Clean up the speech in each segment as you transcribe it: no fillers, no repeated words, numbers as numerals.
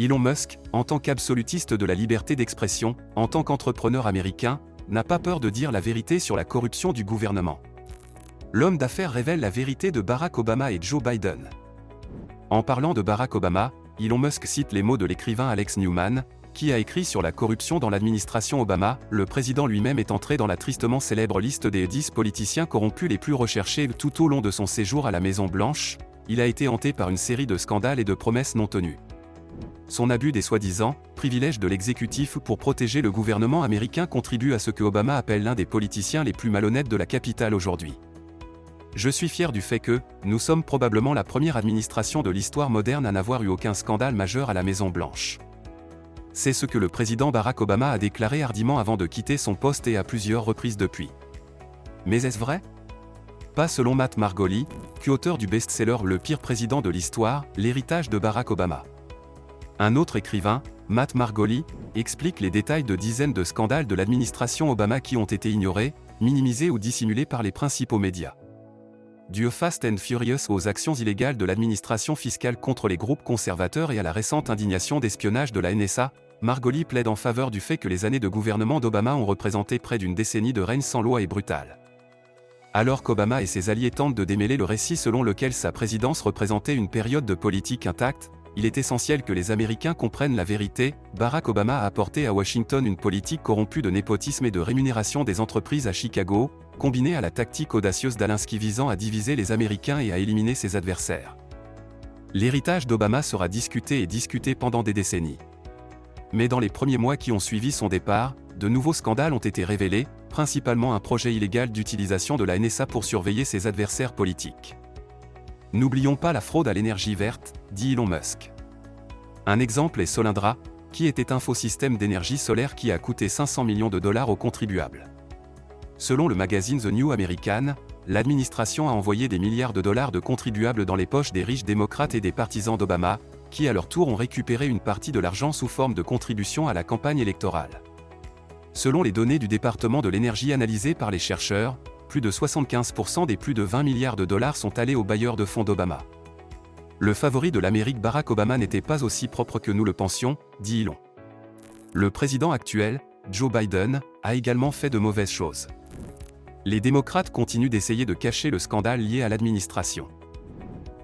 Elon Musk, en tant qu'absolutiste de la liberté d'expression, en tant qu'entrepreneur américain, n'a pas peur de dire la vérité sur la corruption du gouvernement. L'homme d'affaires révèle la vérité de Barack Obama et Joe Biden. En parlant de Barack Obama, Elon Musk cite les mots de l'écrivain Alex Newman, qui a écrit sur la corruption dans l'administration Obama. Le président lui-même est entré dans la tristement célèbre liste des 10 politiciens corrompus les plus recherchés tout au long de son séjour à la Maison-Blanche. Il a été hanté par une série de scandales et de promesses non tenues. Son abus des soi-disant privilèges de l'exécutif pour protéger le gouvernement américain contribue à ce que Obama appelle l'un des politiciens les plus malhonnêtes de la capitale aujourd'hui. Je suis fier du fait que, nous sommes probablement la première administration de l'histoire moderne à n'avoir eu aucun scandale majeur à la Maison-Blanche. C'est ce que le président Barack Obama a déclaré hardiment avant de quitter son poste et à plusieurs reprises depuis. Mais est-ce vrai? Pas selon Matt Margoli, co-auteur du best-seller Le pire président de l'histoire, l'héritage de Barack Obama. Un autre écrivain, Matt Margoli, explique les détails de dizaines de scandales de l'administration Obama qui ont été ignorés, minimisés ou dissimulés par les principaux médias. Du Fast and Furious aux actions illégales de l'administration fiscale contre les groupes conservateurs et à la récente indignation d'espionnage de la NSA, Margoli plaide en faveur du fait que les années de gouvernement d'Obama ont représenté près d'une décennie de règne sans loi et brutal. Alors qu'Obama et ses alliés tentent de démêler le récit selon lequel sa présidence représentait une période de politique intacte, il est essentiel que les Américains comprennent la vérité. Barack Obama a apporté à Washington une politique corrompue de népotisme et de rémunération des entreprises à Chicago, combinée à la tactique audacieuse d'Alinsky visant à diviser les Américains et à éliminer ses adversaires. L'héritage d'Obama sera discuté et discuté pendant des décennies. Mais dans les premiers mois qui ont suivi son départ, de nouveaux scandales ont été révélés, principalement un projet illégal d'utilisation de la NSA pour surveiller ses adversaires politiques. N'oublions pas la fraude à l'énergie verte, dit Elon Musk. Un exemple est Solyndra, qui était un faux système d'énergie solaire qui a coûté 500 millions de dollars aux contribuables. Selon le magazine The New American, l'administration a envoyé des milliards de dollars de contribuables dans les poches des riches démocrates et des partisans d'Obama, qui à leur tour ont récupéré une partie de l'argent sous forme de contributions à la campagne électorale. Selon les données du département de l'énergie analysées par les chercheurs, plus de 75% des plus de 20 milliards de dollars sont allés aux bailleurs de fonds d'Obama. Le favori de l'Amérique Barack Obama n'était pas aussi propre que nous le pensions, dit Elon. Le président actuel, Joe Biden, a également fait de mauvaises choses. Les démocrates continuent d'essayer de cacher le scandale lié à l'administration.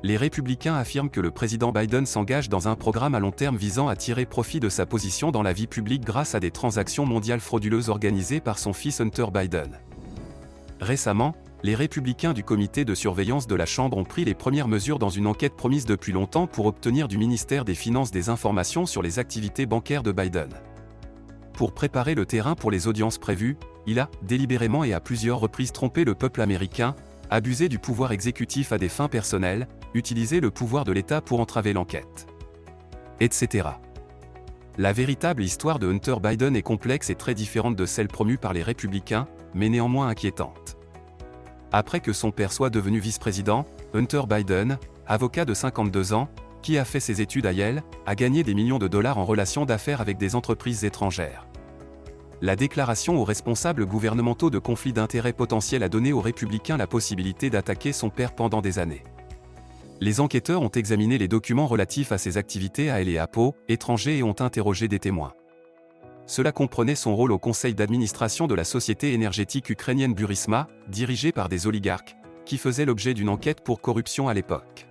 Les républicains affirment que le président Biden s'engage dans un programme à long terme visant à tirer profit de sa position dans la vie publique grâce à des transactions mondiales frauduleuses organisées par son fils Hunter Biden. Récemment, les républicains du comité de surveillance de la Chambre ont pris les premières mesures dans une enquête promise depuis longtemps pour obtenir du ministère des Finances des informations sur les activités bancaires de Biden. Pour préparer le terrain pour les audiences prévues, il a, délibérément et à plusieurs reprises trompé le peuple américain, abusé du pouvoir exécutif à des fins personnelles, utilisé le pouvoir de l'État pour entraver l'enquête, etc. La véritable histoire de Hunter Biden est complexe et très différente de celle promue par les républicains, mais néanmoins inquiétante. Après que son père soit devenu vice-président, Hunter Biden, avocat de 52 ans, qui a fait ses études à Yale, a gagné des millions de dollars en relations d'affaires avec des entreprises étrangères. La déclaration aux responsables gouvernementaux de conflits d'intérêts potentiels a donné aux républicains la possibilité d'attaquer son père pendant des années. Les enquêteurs ont examiné les documents relatifs à ses activités à El et Apo, étrangers et ont interrogé des témoins. Cela comprenait son rôle au conseil d'administration de la société énergétique ukrainienne Burisma, dirigée par des oligarques, qui faisait l'objet d'une enquête pour corruption à l'époque.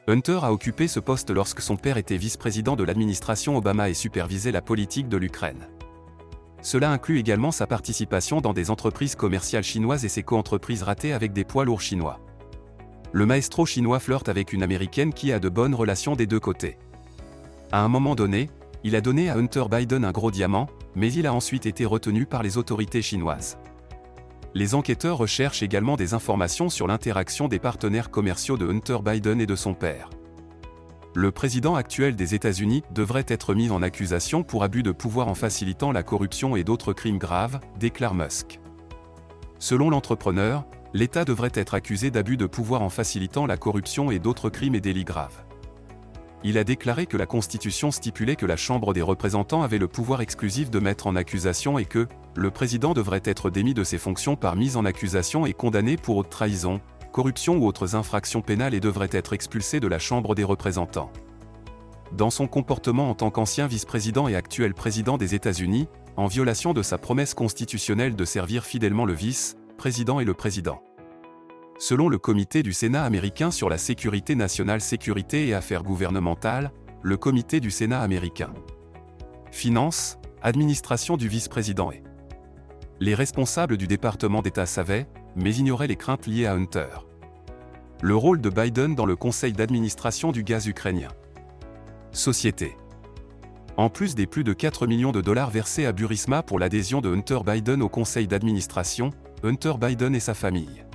Hunter a occupé ce poste lorsque son père était vice-président de l'administration Obama et supervisait la politique de l'Ukraine. Cela inclut également sa participation dans des entreprises commerciales chinoises et ses co-entreprises ratées avec des poids lourds chinois. Le maestro chinois flirte avec une américaine qui a de bonnes relations des deux côtés. À un moment donné, il a donné à Hunter Biden un gros diamant, mais il a ensuite été retenu par les autorités chinoises. Les enquêteurs recherchent également des informations sur l'interaction des partenaires commerciaux de Hunter Biden et de son père. Le président actuel des États-Unis devrait être mis en accusation pour abus de pouvoir en facilitant la corruption et d'autres crimes graves, déclare Musk. Selon l'entrepreneur, l'État devrait être accusé d'abus de pouvoir en facilitant la corruption et d'autres crimes et délits graves. Il a déclaré que la Constitution stipulait que la Chambre des représentants avait le pouvoir exclusif de mettre en accusation et que le président devrait être démis de ses fonctions par mise en accusation et condamné pour haute trahison, corruption ou autres infractions pénales et devrait être expulsé de la Chambre des représentants. dans son comportement en tant qu'ancien vice-président et actuel président des États-Unis, en violation de sa promesse constitutionnelle de servir fidèlement le vice-président et le président. Selon le Comité du Sénat américain sur la sécurité nationale, sécurité et affaires gouvernementales, le Comité du Sénat américain. Finances, administration du vice-président et les responsables du département d'État savaient, mais ignoraient les craintes liées à Hunter. Le rôle de Biden dans le conseil d'administration du gaz ukrainien. Société. En plus des plus de 4 millions de dollars versés à Burisma pour l'adhésion de Hunter Biden au conseil d'administration, Hunter Biden et sa famille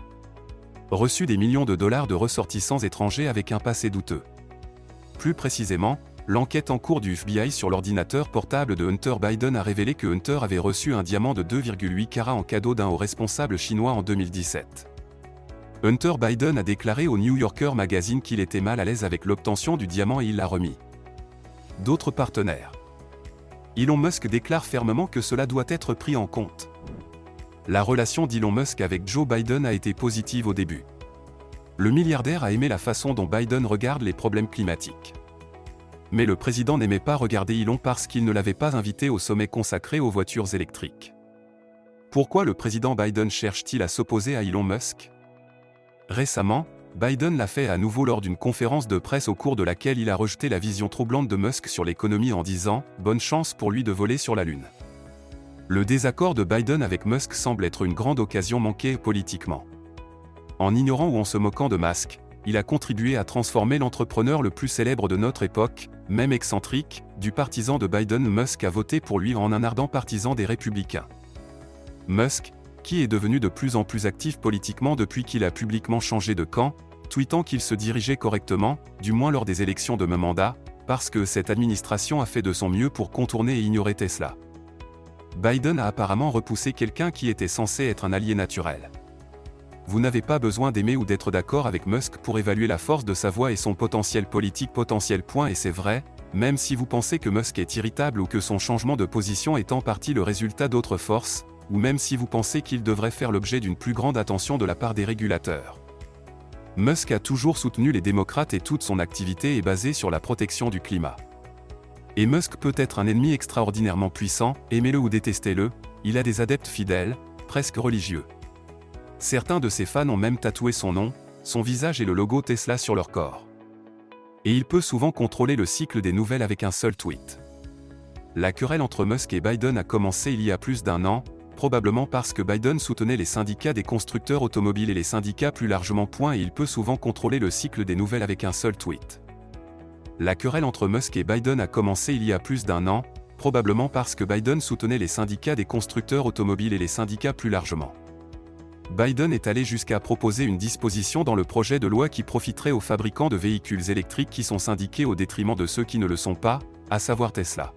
reçu des millions de dollars de ressortissants étrangers avec un passé douteux. Plus précisément, l'enquête en cours du FBI sur l'ordinateur portable de Hunter Biden a révélé que Hunter avait reçu un diamant de 2,8 carats en cadeau d'un haut responsable chinois en 2017. Hunter Biden a déclaré au New Yorker Magazine qu'il était mal à l'aise avec l'obtention du diamant et il l'a remis. D'autres partenaires. Elon Musk déclare fermement que cela doit être pris en compte. La relation d'Elon Musk avec Joe Biden a été positive au début. Le milliardaire a aimé la façon dont Biden regarde les problèmes climatiques. Mais le président n'aimait pas regarder Elon parce qu'il ne l'avait pas invité au sommet consacré aux voitures électriques. Pourquoi le président Biden cherche-t-il à s'opposer à Elon Musk? Récemment, Biden l'a fait à nouveau lors d'une conférence de presse au cours de laquelle il a rejeté la vision troublante de Musk sur l'économie en disant « Bonne chance pour lui de voler sur la Lune ». Le désaccord de Biden avec Musk semble être une grande occasion manquée politiquement. En ignorant ou en se moquant de Musk, il a contribué à transformer l'entrepreneur le plus célèbre de notre époque, même excentrique, du partisan de Biden. Musk a voté pour lui en un ardent partisan des républicains. Musk, qui est devenu de plus en plus actif politiquement depuis qu'il a publiquement changé de camp, tweetant qu'il se dirigeait correctement, du moins lors des élections de même mandat, parce que cette administration a fait de son mieux pour contourner et ignorer Tesla. Biden a apparemment repoussé quelqu'un qui était censé être un allié naturel. Vous n'avez pas besoin d'aimer ou d'être d'accord avec Musk pour évaluer la force de sa voix et son potentiel politique. Et c'est vrai, même si vous pensez que Musk est irritable ou que son changement de position est en partie le résultat d'autres forces, ou même si vous pensez qu'il devrait faire l'objet d'une plus grande attention de la part des régulateurs. Musk a toujours soutenu les démocrates et toute son activité est basée sur la protection du climat. Et Musk peut être un ennemi extraordinairement puissant, aimez-le ou détestez-le, il a des adeptes fidèles, presque religieux. Certains de ses fans ont même tatoué son nom, son visage et le logo Tesla sur leur corps. Et il peut souvent contrôler le cycle des nouvelles avec un seul tweet. La querelle entre Musk et Biden a commencé il y a plus d'1 an, probablement parce que Biden soutenait les syndicats des constructeurs automobiles et les syndicats plus largement. Et il peut souvent contrôler le cycle des nouvelles avec un seul tweet. La querelle entre Musk et Biden a commencé il y a plus d'1 an, probablement parce que Biden soutenait les syndicats des constructeurs automobiles et les syndicats plus largement. Biden est allé jusqu'à proposer une disposition dans le projet de loi qui profiterait aux fabricants de véhicules électriques qui sont syndiqués au détriment de ceux qui ne le sont pas, à savoir Tesla.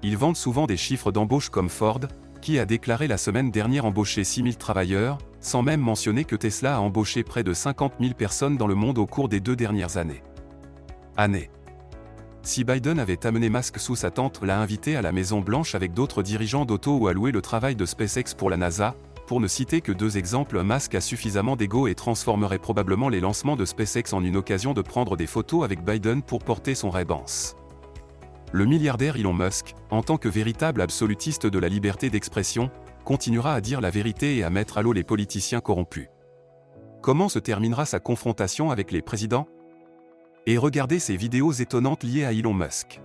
Ils vendent souvent des chiffres d'embauche comme Ford, qui a déclaré la semaine dernière embaucher 6 000 travailleurs, sans même mentionner que Tesla a embauché près de 50 000 personnes dans le monde au cours des 2 dernières années. Si Biden avait amené Musk sous sa tente, l'a invité à la Maison-Blanche avec d'autres dirigeants d'auto ou à louer le travail de SpaceX pour la NASA, pour ne citer que 2 exemples, Musk a suffisamment d'ego et transformerait probablement les lancements de SpaceX en une occasion de prendre des photos avec Biden pour porter son révérence. Le milliardaire Elon Musk, en tant que véritable absolutiste de la liberté d'expression, continuera à dire la vérité et à mettre à l'eau les politiciens corrompus. Comment se terminera sa confrontation avec les présidents? Et regardez ces vidéos étonnantes liées à Elon Musk.